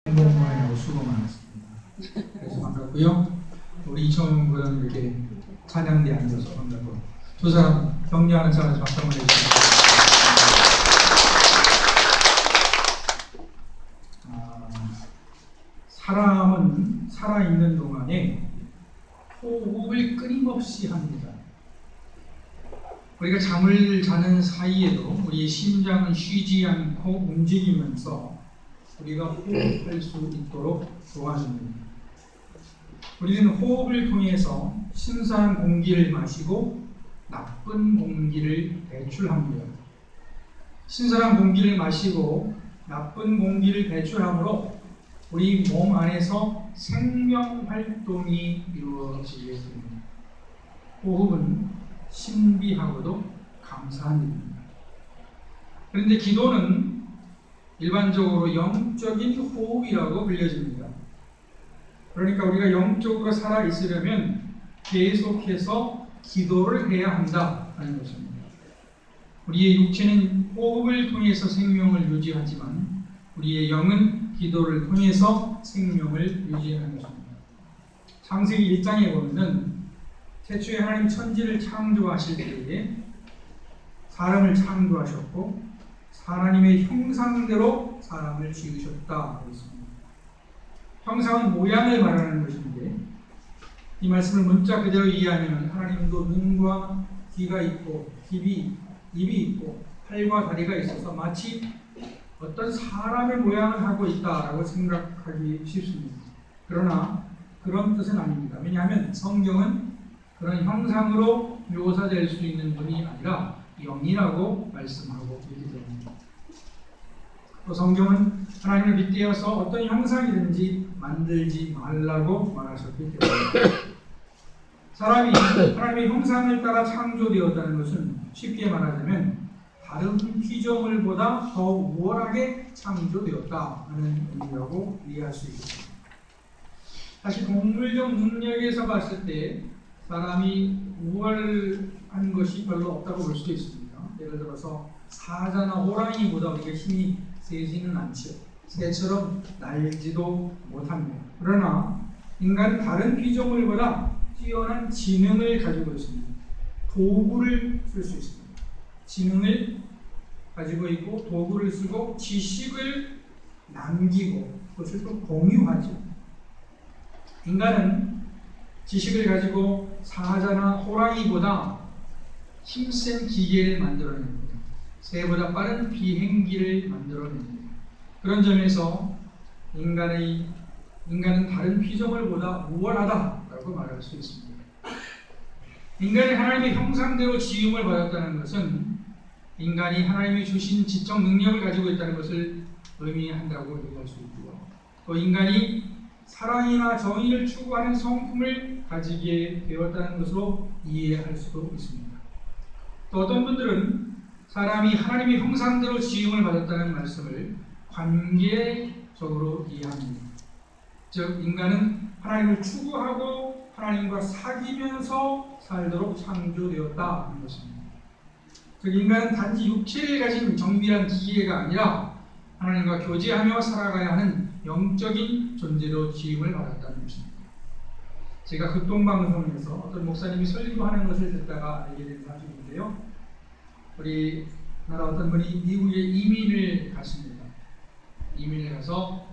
행복만하고 수고 많았습니다. 그래서 반갑고요. 우리 이청훈 군은 이렇게 찬양대에 앉아서 반갑고 두 사람 격려하는 사람한테 박수 한번 해주십시오. 사람은 살아있는 동안에 호흡을 끊임없이 합니다. 우리가 잠을 자는 사이에도 우리의 심장은 쉬지 않고 움직이면서 우리가 호흡할 수 있도록 도와줍니다. 우리는 호흡을 통해서 신선한 공기를 마시고 나쁜 공기를 배출합니다. 신선한 공기를 마시고 나쁜 공기를 배출함으로 우리 몸 안에서 생명 활동이 이루어지게 됩니다. 호흡은 신비하고도 감사한 일입니다. 그런데 기도는 일반적으로 영적인 호흡이라고 불려집니다. 그러니까 우리가 영적으로 살아있으려면 계속해서 기도를 해야 한다는 것입니다. 우리의 육체는 호흡을 통해서 생명을 유지하지만 우리의 영은 기도를 통해서 생명을 유지하는 것입니다. 창세기 1장에 보면 태초에 하나님 천지를 창조하실 때에 사람을 창조하셨고 하나님의 형상대로 사람을 지으셨다 했습니다. 형상은 모양을 말하는 것인데 이 말씀을 문자 그대로 이해하면 하나님도 눈과 귀가 있고 입이 있고 팔과 다리가 있어서 마치 어떤 사람의 모양을 하고 있다라고 생각하기 쉽습니다. 그러나 그런 뜻은 아닙니다. 왜냐하면 성경은 그런 형상으로 묘사될 수 있는 분이 아니라 영이라고 말씀하고 있기 때문입니다. 또 성경은 하나님을 빗대어서 어떤 형상이든지 만들지 말라고 말하셨기 때문입니다. 사람이 하나님의 형상을 따라 창조되었다는 것은 쉽게 말하자면 다른 피조물보다 더 우월하게 창조되었다는 의미라고 이해할 수 있습니다. 사실 동물적 능력에서 봤을 때 사람이 우월한 것이 별로 없다고 볼 수도 있습니다. 예를 들어서 사자나 호랑이보다 우리가 힘이 세지는 않죠. 새처럼 날지도 못합니다. 그러나 인간은 다른 피조물보다 뛰어난 지능을 가지고 있습니다. 도구를 쓸 수 있습니다. 지능을 가지고 있고 도구를 쓰고 지식을 남기고 그것을 또 공유하죠. 인간은 지식을 가지고 사자나 호랑이보다 힘센 기계를 만들어냅니다. 새보다 빠른 비행기를 만들어냅니다. 그런 점에서 인간은 다른 피조물보다 우월하다라고 말할 수 있습니다. 인간이 하나님의 형상대로 지음을 받았다는 것은 인간이 하나님이 주신 지적 능력을 가지고 있다는 것을 의미한다고 얘기할 수 있고요. 또 인간이 사랑이나 정의를 추구하는 성품을 가지게 되었다는 것으로 이해할 수도 있습니다. 또 어떤 분들은 사람이 하나님의 형상대로 지음을 받았다는 말씀을 관계적으로 이해합니다. 즉 인간은 하나님을 추구하고 하나님과 사귀면서 살도록 창조되었다는 것입니다. 즉 인간은 단지 육체를 가진 정밀한 기계가 아니라 하나님과 교제하며 살아가야 하는 영적인 존재로 지음을 받았다는 것입니다. 제가 극동방송에서 어떤 목사님이 설교하는 것을 듣다가 알게 된 사실인데요. 우리나라 어떤 분이 미국에 이민을 갔습니다. 이민을 가서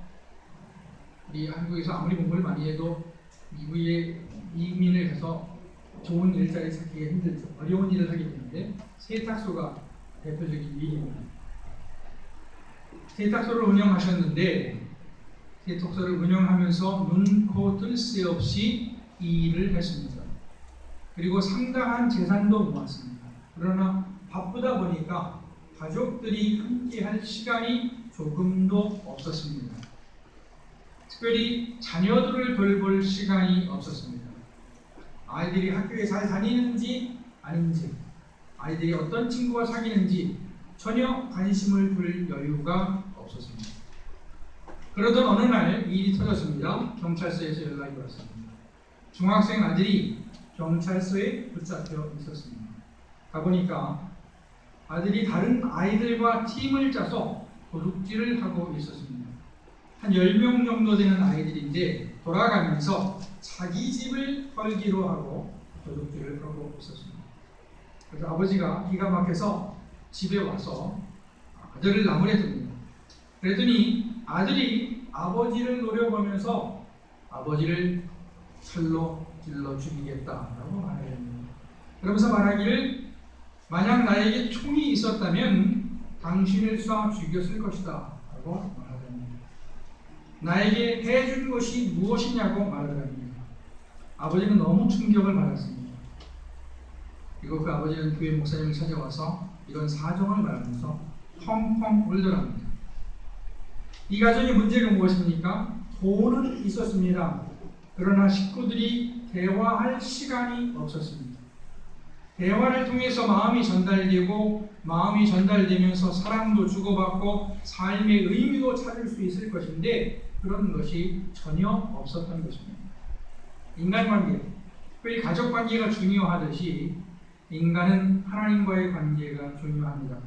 우리 한국에서 아무리 공부를 많이 해도 미국에 이민을 가서 좋은 일자리 찾기가 힘들죠. 어려운 일을 하게 되는데 세탁소가 대표적인 일입니다. 세탁소를 운영하셨는데 세탁소를 운영하면서 눈, 코, 뜰 새 없이 이 일을 했습니다. 그리고 상당한 재산도 모았습니다. 그러나 바쁘다 보니까 가족들이 함께할 시간이 조금도 없었습니다. 특별히 자녀들을 돌볼 시간이 없었습니다. 아이들이 학교에 잘 다니는지 아닌지, 아이들이 어떤 친구와 사귀는지 전혀 관심을 둘 여유가 없었습니다. 그러던 어느 날 일이 터졌습니다. 경찰서에서 연락이 왔습니다. 중학생 아들이 경찰서에 붙잡혀 있었습니다. 가보니까 아들이 다른 아이들과 팀을 짜서 도둑질을 하고 있었습니다. 한 10명 정도 되는 아이들인데 돌아가면서 자기 집을 털기로 하고 도둑질을 하고 있었습니다. 그래서 아버지가 기가 막혀서 집에 와서 아들을 나무에 둡니다. 그랬더니 아들이 아버지를 노려보면서 아버지를 칼로 찔러 죽이겠다라고 말합니다. 그러면서 말하기를 만약 나에게 총이 있었다면 당신을 쏴 죽였을 것이다 라고 말하랍니다. 나에게 해준 것이 무엇이냐고 말하랍니다. 아버지는 너무 충격을 받았습니다. 그리고 그 아버지는 교회 목사님을 찾아와서 이런 사정을 말하면서 펑펑 울더랍니다. 이 가정의 문제가 무엇입니까? 돈은 있었습니다. 그러나 식구들이 대화할 시간이 없었습니다. 대화를 통해서 마음이 전달되고 마음이 전달되면서 사랑도 주고받고 삶의 의미도 찾을 수 있을 것인데 그런 것이 전혀 없었던 것입니다. 인간관계, 특별히 가족관계가 중요하듯이 인간은 하나님과의 관계가 중요합니다.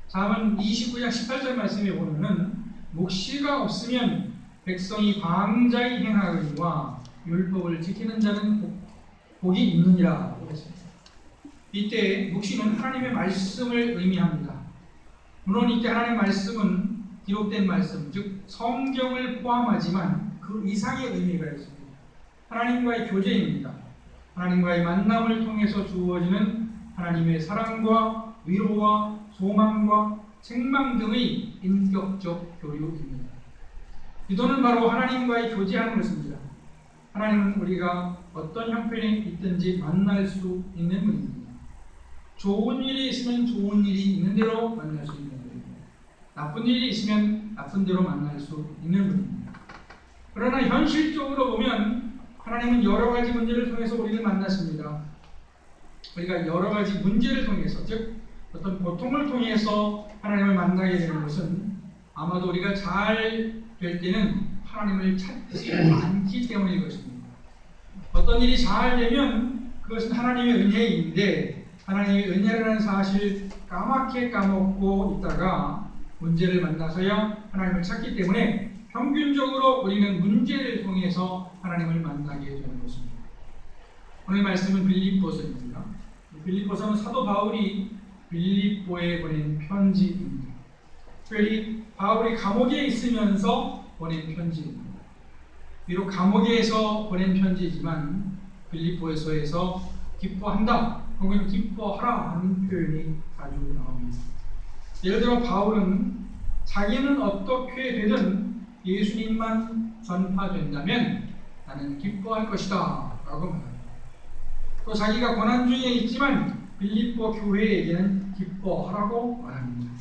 잠언 29장 18절 말씀에 보면은 묵시가 없으면 백성이 방자히 행하거니와 율법을 지키는 자는 복이 있느니라 했습니다. 이때 묵시는 하나님의 말씀을 의미합니다. 물론 이때 하나님의 말씀은 기록된 말씀, 즉 성경을 포함하지만 그 이상의 의미가 있습니다. 하나님과의 교제입니다. 하나님과의 만남을 통해서 주어지는 하나님의 사랑과 위로와 소망과 책망 등의 인격적 교류입니다. 기도는 바로 하나님과의 교제하는 것입니다. 하나님은 우리가 어떤 형편에 있든지 만날 수 있는 분입니다. 좋은 일이 있으면 좋은 일이 있는 대로 만날 수 있는 분입니다. 나쁜 일이 있으면 나쁜 대로 만날 수 있는 분입니다. 그러나 현실적으로 보면 하나님은 여러 가지 문제를 통해서 우리를 만났습니다. 우리가 여러 가지 문제를 통해서, 즉 어떤 고통을 통해서 하나님을 만나게 되는 것은 아마도 우리가 잘 될 때는 하나님을 찾지 않기 때문일 것입니다. 어떤 일이 잘 되면 그것은 하나님의 은혜인데 하나님의 은혜라는 사실 까맣게 까먹고 있다가 문제를 만나서야 하나님을 찾기 때문에 평균적으로 우리는 문제를 통해서 하나님을 만나게 되는 것입니다. 오늘 말씀은 빌립보서입니다. 빌립보서는 사도 바울이 빌립보에 보낸 편지입니다. 특별히 바울이 감옥에 있으면서 보낸 편지입니다. 비록 감옥에서 보낸 편지이지만 빌립보에서에서 기뻐한다 혹은 기뻐하라 하는 표현이 자주 나옵니다. 예를 들어 바울은 자기는 어떻게 되든 예수님만 전파된다면 나는 기뻐할 것이다 라고 말합니다. 또 자기가 고난 중에 있지만 빌립보 교회에게는 기뻐하라고 말합니다.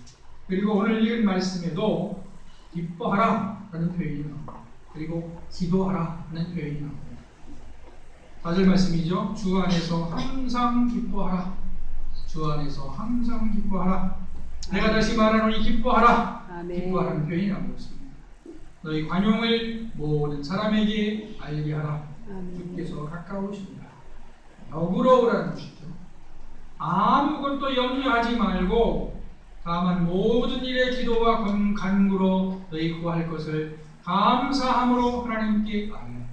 그리고 오늘 읽은 말씀에도 기뻐하라 라는 표현이 나옵니다. 그리고 기도하라 라는 표현이 나옵니다. 4절 말씀이죠. 주 안에서 항상 기뻐하라. 주 안에서 항상 기뻐하라. 내가 다시 말하노니 기뻐하라. 아멘. 기뻐하라는 표현이 나오고 있습니다. 너희 관용을 모든 사람에게 알게 하라. 주께서 가까우십니다. 너그러우라는 것이죠. 아무것도 염려하지 말고 다만 모든 일에 기도와 간구로 너희 구할 것을 감사함으로 하나님께 아뢰라.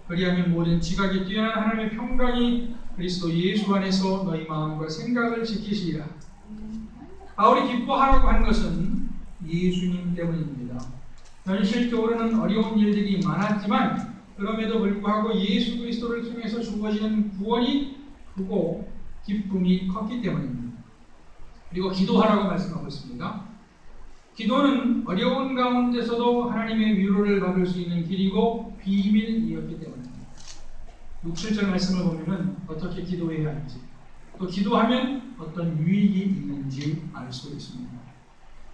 그리하면 모든 지각이 뛰어난 하나님의 평강이 그리스도 예수 안에서 너희 마음과 생각을 지키시리라. 바울이 기뻐하라고 한 것은 예수님 때문입니다. 현실적으로는 어려운 일들이 많았지만 그럼에도 불구하고 예수 그리스도를 통해서 주어지는 구원이 크고 기쁨이 컸기 때문입니다. 그리고 기도하라고 말씀하고 있습니다. 기도는 어려운 가운데서도 하나님의 위로를 받을 수 있는 길이고 비밀이었기 때문입니다. 6, 7절 말씀을 보면 어떻게 기도해야 할지 또 기도하면 어떤 유익이 있는지 알 수 있습니다.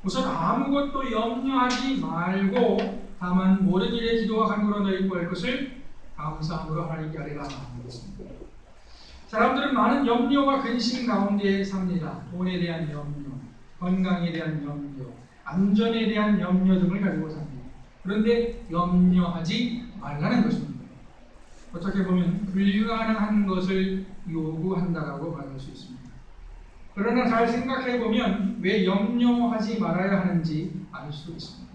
우선 아무것도 염려하지 말고 다만 모든 일에 기도와 간구로 너희 구할 것을 감사함으로 하나님께 아뢰라 하는 것입니다. 사람들은 많은 염려와 근심 가운데 삽니다. 돈에 대한 염려, 건강에 대한 염려, 안전에 대한 염려 등을 가지고 삽니다. 그런데 염려하지 말라는 것입니다. 어떻게 보면 불가능한 것을 요구한다라고 말할 수 있습니다. 그러나 잘 생각해 보면 왜 염려하지 말아야 하는지 알 수 있습니다.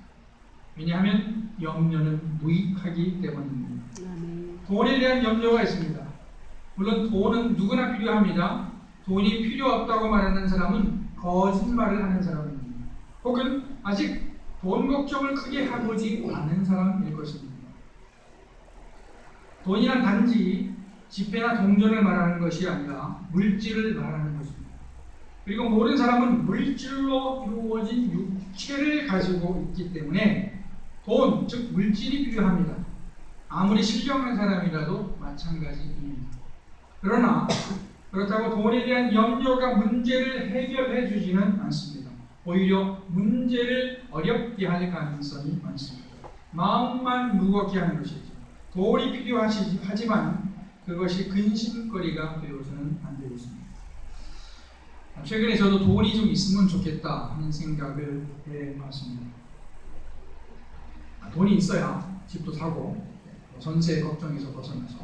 왜냐하면 염려는 무익하기 때문입니다. 돈에 대한 염려가 있습니다. 물론 돈은 누구나 필요합니다. 돈이 필요 없다고 말하는 사람은 거짓말을 하는 사람입니다. 혹은 아직 돈 걱정을 크게 해보지 않은 사람일 것입니다. 돈이란 단지 지폐나 동전을 말하는 것이 아니라 물질을 말하는 것입니다. 그리고 모든 사람은 물질로 이루어진 육체를 가지고 있기 때문에 돈, 즉 물질이 필요합니다. 아무리 신령한 사람이라도 마찬가지입니다. 그러나 그렇다고 돈에 대한 염려가 문제를 해결해 주지는 않습니다. 오히려 문제를 어렵게 할 가능성이 많습니다. 마음만 무겁게 하는 것이죠. 돈이 필요하지만 그것이 근심거리가 되어서는 안 되고 있습니다. 최근에 저도 돈이 좀 있으면 좋겠다 하는 생각을 해봤습니다. 돈이 있어야 집도 사고 전세 걱정에서 벗어나서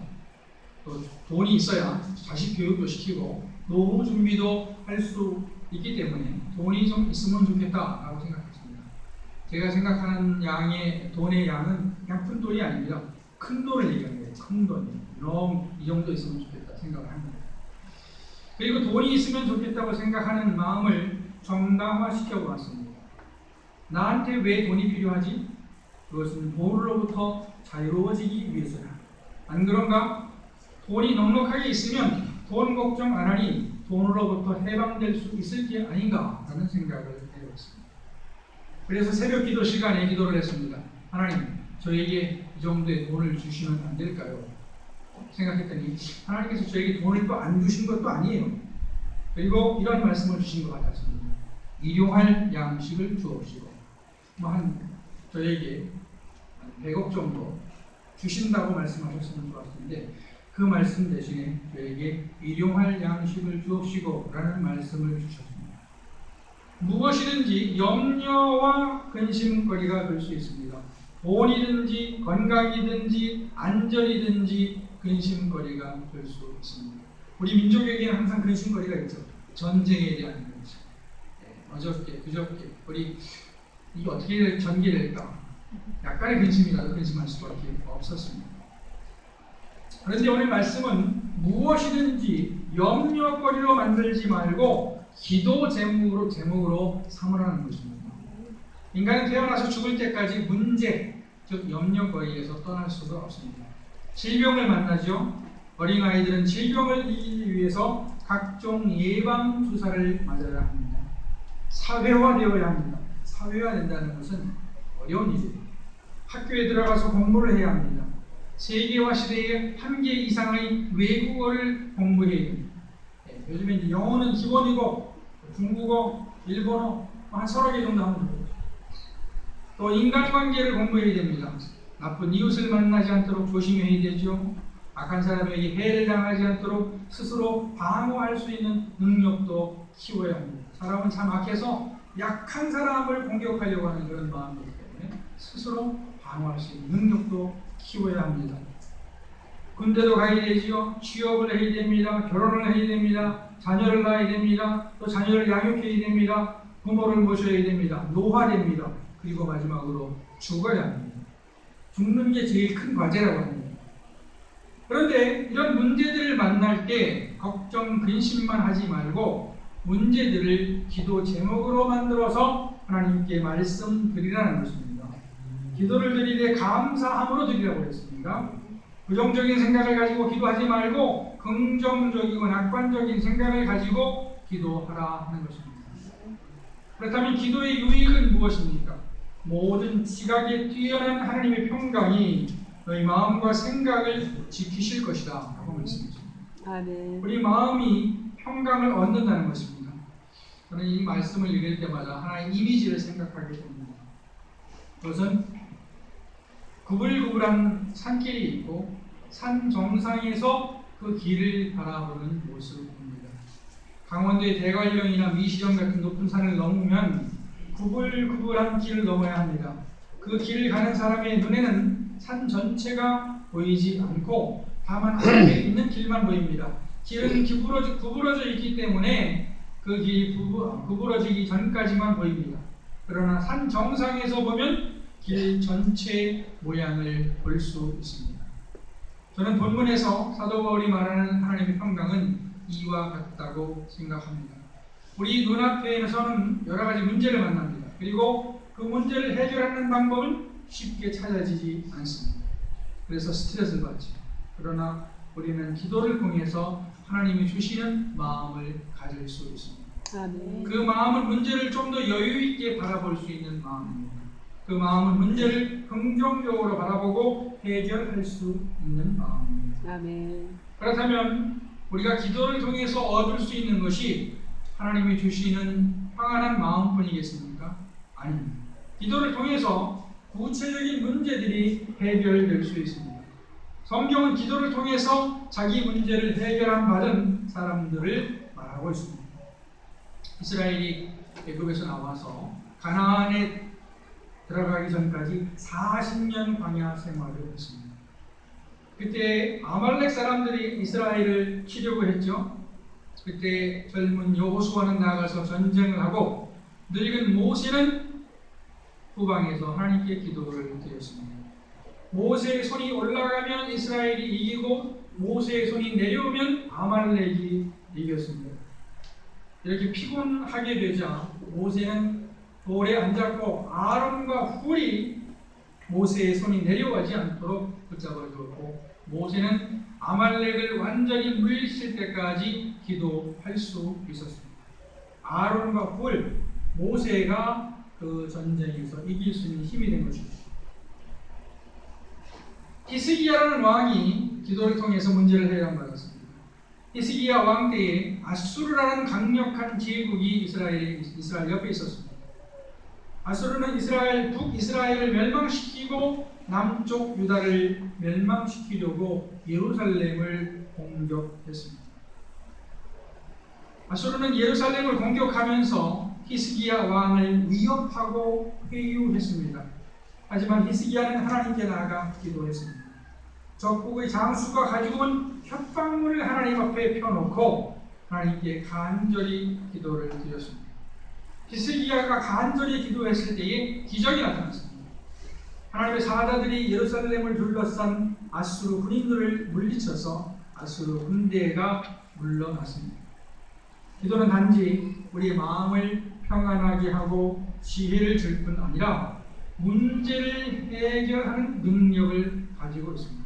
또 돈이 있어야 자식 교육도 시키고 노후 준비도 할 수 있기 때문에 돈이 좀 있으면 좋겠다라고 생각했습니다. 제가 생각하는 양의 돈의 양은 그냥 큰 돈이 아닙니다. 큰 돈을 얘기하는 거예요. 큰 돈이 너무 이 정도 있으면 좋겠다 생각을 합니다. 그리고 돈이 있으면 좋겠다고 생각하는 마음을 정당화시켜 보았습니다. 나한테 왜 돈이 필요하지? 그것은 돈으로부터 자유로워지기 위해서다. 안 그런가? 돈이 넉넉하게 있으면 돈 걱정 안 하니 돈으로부터 해방될 수 있을 게 아닌가 라는 생각을 해봤습니다. 그래서 새벽 기도 시간에 기도를 했습니다. 하나님, 저에게 이 정도의 돈을 주시면 안 될까요? 생각했더니 하나님께서 저에게 돈을 또 안 주신 것도 아니에요. 그리고 이런 말씀을 주신 것 같았습니다. 일용할 양식을 주옵시고 저에게 100억 정도 주신다고 말씀하셨으면 좋았는데 그 말씀 대신에 저에게 일용할 양식을 주옵시고 라는 말씀을 주셨습니다. 무엇이든지 염려와 근심거리가 될 수 있습니다. 돈이든지 건강이든지 안전이든지 근심거리가 될 수 있습니다. 우리 민족에게는 항상 근심거리가 있죠. 전쟁에 대한 근심. 어저께 그저께 우리 이게 어떻게 전개될까 약간의 근심이라도 근심할 수밖에 없었습니다. 그런데 오늘 말씀은 무엇이든지 염려거리로 만들지 말고 기도 제목으로 삼으라는 것입니다. 인간은 태어나서 죽을 때까지 문제, 즉 염려거리에서 떠날 수가 없습니다. 질병을 만나죠. 어린아이들은 질병을 이기기 위해서 각종 예방주사를 맞아야 합니다. 사회화되어야 합니다. 사회화된다는 것은 어려운 일이에요. 학교에 들어가서 공부를 해야 합니다. 세계화 시대에 한 개 이상의 외국어를 공부해야 됩니다. 요즘에 이제 영어는 기본이고 중국어, 일본어 한 서너 개 정도 하면 됩니다. 또 인간관계를 공부해야 됩니다. 나쁜 이웃을 만나지 않도록 조심해야 되죠. 악한 사람에게 해를 당하지 않도록 스스로 방어할 수 있는 능력도 키워야 합니다. 사람은 참 악해서 약한 사람을 공격하려고 하는 그런 마음이기 때문에 스스로 방어할 수 있는 능력도 키워야 합니다. 군대도 가야 되지요. 취업을 해야 됩니다. 결혼을 해야 됩니다. 자녀를 낳아야 됩니다. 또 자녀를 양육해야 됩니다. 부모를 모셔야 됩니다. 노화됩니다. 그리고 마지막으로 죽어야 합니다. 죽는 게 제일 큰 과제라고 합니다. 그런데 이런 문제들을 만날 때 걱정, 근심만 하지 말고 문제들을 기도 제목으로 만들어서 하나님께 말씀드리라는 것입니다. 기도를 드리되 감사함으로 드리라고 했습니다. 부정적인 생각을 가지고 기도하지 말고 긍정적이고 낙관적인 생각을 가지고 기도하라 하는 것입니다. 그렇다면 기도의 유익은 무엇입니까? 모든 지각에 뛰어난 하나님의 평강이 너희 마음과 생각을 지키실 것이다 라고 말씀하십니다. 우리 마음이 평강을 얻는다는 것입니다. 저는 이 말씀을 읽을 때마다 하나의 이미지를 생각하게 됩니다. 그것은 구불구불한 산길이 있고 산 정상에서 그 길을 바라보는 모습입니다. 강원도의 대관령이나 미시령 같은 높은 산을 넘으면 구불구불한 길을 넘어야 합니다. 그 길을 가는 사람의 눈에는 산 전체가 보이지 않고 다만 앞에 있는 길만 보입니다. 길은 구부러져 있기 때문에 그 길이 구부러지기 전까지만 보입니다. 그러나 산 정상에서 보면 길 전체 모양을 볼 수 있습니다. 저는 본문에서 사도 바울이 말하는 하나님의 평강은 이와 같다고 생각합니다. 우리 눈앞에서는 여러 가지 문제를 만납니다. 그리고 그 문제를 해결하는 방법은 쉽게 찾아지지 않습니다. 그래서 스트레스를 받죠. 그러나 우리는 기도를 통해서 하나님이 주시는 마음을 가질 수 있습니다. 아멘. 그 마음은 문제를 좀 더 여유 있게 바라볼 수 있는 마음입니다. 그 마음은 문제를 긍정적으로 바라보고 해결할 수 있는 마음입니다. 아멘. 그렇다면 우리가 기도를 통해서 얻을 수 있는 것이 하나님이 주시는 평안한 마음뿐이겠습니까? 아닙니다. 기도를 통해서 구체적인 문제들이 해결될 수 있습니다. 성경은 기도를 통해서 자기 문제를 해결한 받은 사람들을 말하고 있습니다. 이스라엘이 애굽에서 나와서 가나안에 들어가기 전까지 40년 광야 생활을 했습니다. 그때 아말렉 사람들이 이스라엘을 치려고 했죠. 그때 젊은 여호수아는 나아가서 전쟁을 하고 늙은 모세는 후방에서 하나님께 기도를 드렸습니다. 모세의 손이 올라가면 이스라엘이 이기고 모세의 손이 내려오면 아말렉이 이겼습니다. 이렇게 피곤하게 되자 모세는 돌에 앉았고 아론과 훌이 모세의 손이 내려가지 않도록 붙잡아 주었고 모세는 아말렉을 완전히 물리칠 때까지 기도할 수 있었습니다. 아론과 훌, 모세가 그 전쟁에서 이길 수 있는 힘이 된 것입니다. 히스기야라는 왕이 기도를 통해서 문제를 해결받았습니다. 히스기야 왕 때에 아수르라는 강력한 제국이 이스라엘 옆에 있었습니다. 아수르는 북이스라엘을 멸망시키고 남쪽 유다를 멸망시키려고 예루살렘을 공격했습니다. 아수르는 예루살렘을 공격하면서 히스기야 왕을 위협하고 회유했습니다. 하지만 히스기야는 하나님께 나아가 기도했습니다. 적국의 장수가 가지고 온 협박문을 하나님 앞에 펴놓고 하나님께 간절히 기도를 드렸습니다. 히스기야가 간절히 기도했을 때에 기적이 나타났습니다. 하나님의 사자들이 예루살렘을 둘러싼 아수르 군인들을 물리쳐서 아수르 군대가 물러났습니다. 기도는 단지 우리의 마음을 평안하게 하고 지혜를 줄 뿐 아니라 문제를 해결하는 능력을 가지고 있습니다.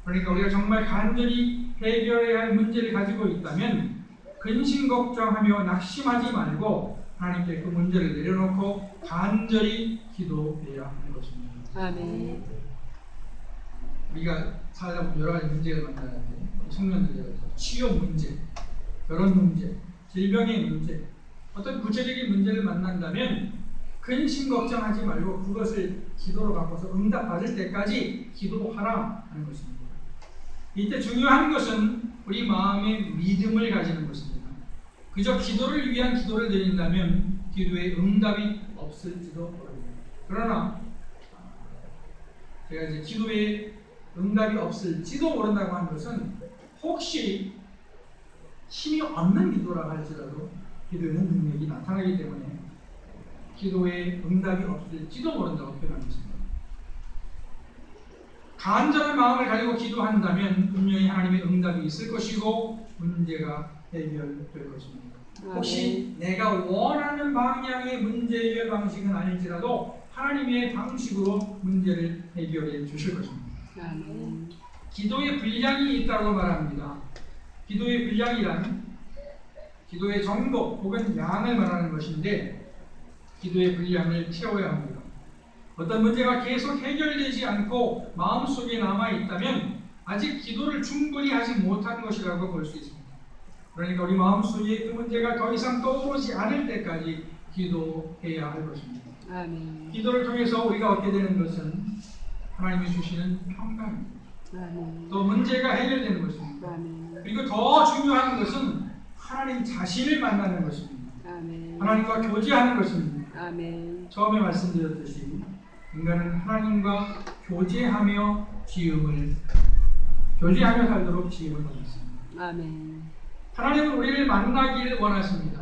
그러니까 우리가 정말 간절히 해결해야 할 문제를 가지고 있다면 근심 걱정하며 낙심하지 말고 하나님께 그 문제를 내려놓고 간절히 기도해야 하는 것입니다. 아멘. 우리가 살다 보면 여러 가지 문제를 만나는데 청년들이 취업 문제, 결혼 문제, 질병의 문제, 어떤 구체적인 문제를 만난다면 근심 걱정하지 말고 그것을 기도로 바꿔서 응답받을 때까지 기도하라 하는 것입니다. 이때 중요한 것은 우리 마음의 믿음을 가지는 것입니다. 그저 기도를 위한 기도를 드린다면 기도에 응답이 없을지도 모릅니다. 그러나 제가 이제 기도에 응답이 없을지도 모른다고 하는 것은 혹시 힘이 없는 기도라 할지라도 기도에는 능력이 나타나기 때문에 기도에 응답이 없을지도 모른다고 표현합니다. 간절한 마음을 가지고 기도한다면 분명히 하나님의 응답이 있을 것이고 문제가 해결될 것입니다. 혹시 내가 원하는 방향의 문제 해결 방식은 아닐지라도 하나님의 방식으로 문제를 해결해 주실 것입니다. 기도의 분량이 있다고 말합니다. 기도의 분량이란 기도의 정도 혹은 양을 말하는 것인데 기도의 분량을 채워야 합니다. 어떤 문제가 계속 해결되지 않고 마음속에 남아있다면 아직 기도를 충분히 하지 못한 것이라고 볼 수 있습니다. 그러니까 우리 마음속에 그 문제가 더 이상 떠오르지 않을 때까지 기도해야 할 것입니다. 아멘. 기도를 통해서 우리가 얻게 되는 것은 하나님이 주시는 평강입니다. 아멘. 또 문제가 해결되는 것입니다. 아멘. 그리고 더 중요한 것은 하나님 자신을 만나는 것입니다. 아멘. 하나님과 교제하는 것입니다. 아멘. 처음에 말씀드렸듯이 인간은 하나님과 교제하며 살도록 지음을 받았습니다. 아멘. 하나님은 우리를 만나기를 원하십니다.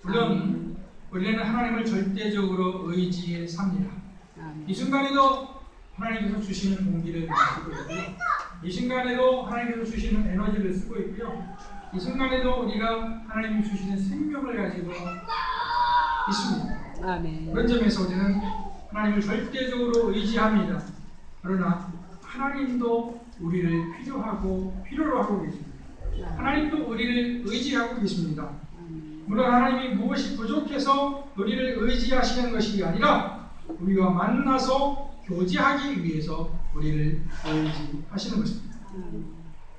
물론 우리는 하나님을 절대적으로 의지해 삽니다. 아멘. 이 순간에도 하나님께서 주시는 공기를 마시고 있고요. 이 순간에도 하나님께서 주시는 에너지를 쓰고 있고요. 이 순간에도 우리가 하나님이 주시는 생명을 가지고 있습니다. 아멘. 그런 점에서 우리는 하나님을 절대적으로 의지합니다. 그러나 하나님도 우리를 필요로 하고 계십니다. 하나님도 우리를 의지하고 계십니다. 물론 하나님이 무엇이 부족해서 우리를 의지하시는 것이 아니라 우리가 만나서 교제하기 위해서 우리를 의지하시는 것입니다.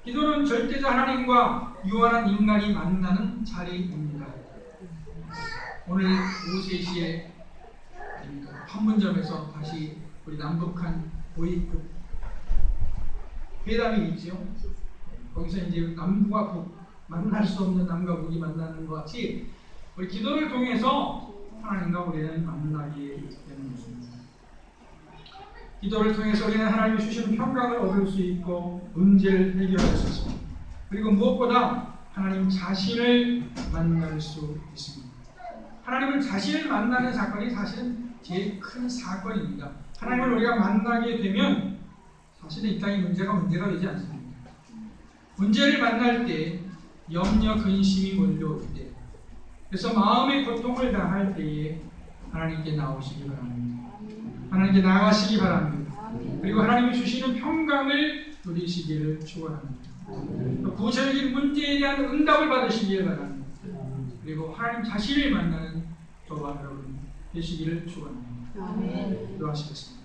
기도는 절대자 하나님과 유한한 인간이 만나는 자리입니다. 오늘 오후 3시에 판문점에서 다시 우리 남북한 고위급 회담이 있죠. 거기서 이제 남과 북, 만날 수 없는 남과 북이 만나는 것 같이 우리 기도를 통해서 하나님과 우리는 만나게 되는 것입니다. 기도를 통해서 우리는 하나님이 주시는 평강을 얻을 수 있고 문제를 해결할 수 있습니다. 그리고 무엇보다 하나님 자신을 만날 수 있습니다. 하나님을 자신을 만나는 사건이 사실은 제일 큰 사건입니다. 하나님을 우리가 만나게 되면 사실은 이 땅의 문제가 되지 않습니다. 문제를 만날 때 염려, 근심이 몰려올 때, 그래서 마음의 고통을 당할 때에 하나님께 나오시기 바랍니다. 하나님께 나가시기 바랍니다. 그리고 하나님이 주시는 평강을 누리시기를 축원합니다. 구체적인 문제에 대한 응답을 받으시기를 바랍니다. 그리고 하나님 자신을 만나는 저와 여러분 되시기를 축원합니다. 기도하시겠습니다.